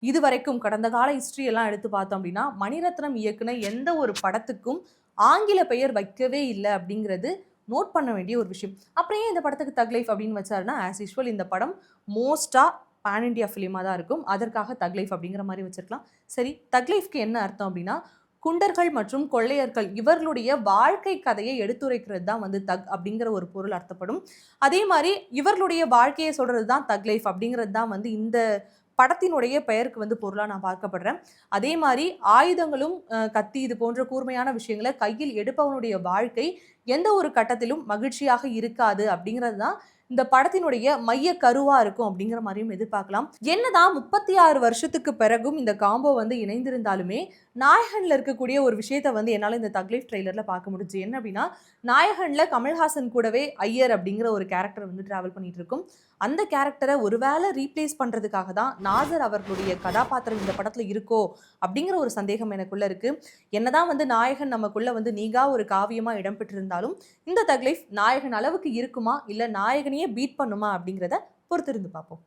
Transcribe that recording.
இதுவரைக்கும் கடந்த கால ஹிஸ்டரி எல்லாம் எடுத்து பார்த்தோம் அப்படின்னா, மணிரத்னம் இயக்குன எந்த ஒரு படத்துக்கும் ஆங்கில பெயர் வைக்கவே இல்ல அப்படிங்கிறது நோட் பண்ண வேண்டிய ஒரு விஷயம். அப்புறம் ஏன் இந்த படத்துக்கு தக் லைஃப் அப்படின்னு வச்சாருன்னா, ஆஸ் யூசுவல் இந்த படம் மோஸ்ட்டா பான் இண்டியா ஃபிலிமா தான் இருக்கும். அதற்காக தக் லைஃப் அப்படிங்கிற மாரி வச்சிருக்கலாம். சரி, தக் லைஃப்க்கு என்ன அர்த்தம் அப்படின்னா, குண்டர்கள் மற்றும் கொள்ளையர்கள் இவர்களுடைய வாழ்க்கை கதையை எடுத்துரைக்கிறது தான் வந்து தக் அப்படிங்கிற ஒரு பொருள் அர்த்தப்படும். அதே மாரி இவர்களுடைய வாழ்க்கைய சொல்றது தான் தக் லைஃப் அப்படிங்கிறது தான் வந்து இந்த படத்தினுடைய பெயருக்கு வந்து பொருளா நான் பார்க்கப்படுறேன். அதே மாரி ஆயுதங்களும், கத்தி இது போன்ற கூர்மையான விஷயங்கள கையில் எடுப்பவனுடைய வாழ்க்கை எந்த ஒரு கட்டத்திலும் மகிழ்ச்சியாக இருக்காது அப்படிங்கிறது தான் இந்த படத்தினுடைய மைய கருவா இருக்கும் அப்படிங்கிற மாரியும் எதிர்பார்க்கலாம். என்னதான் 36 வருஷத்துக்கு பிறகும் இந்த காம்போ வந்து இணைந்திருந்தாலுமே, நாயகன்ல இருக்கக்கூடிய ஒரு விஷயத்த வந்து என்னால இந்த தக் லைஃப் ட்ரெய்லர்ல பார்க்க முடிஞ்சுச்சு. என்ன அப்படின்னா, நாயகன்ல கமல்ஹாசன் கூடவே ஐயர் அப்படிங்கிற ஒரு கேரக்டர் வந்து டிராவல் பண்ணிட்டு இருக்கும். அந்த கேரக்டர ஒருவேளை ரீப்ளேஸ் பண்றதுக்காக தான் நாசர் அவர்களுடைய கதாபாத்திரம் இந்த படத்துல இருக்கோ அப்படிங்கிற ஒரு சந்தேகம் எனக்குள்ள இருக்கு. என்னதான் வந்து நாயகன் நமக்குள்ள வந்து நீங்கா ஒரு காவியமா இடம்பெற்றிருந்தாலும், இந்த தக் லைஃப் நாயகன் அளவுக்கு இருக்குமா? இல்ல நாயகனையே பீட் பண்ணுமா? அப்படிங்கிறத பொறுத்திருந்து பார்ப்போம்.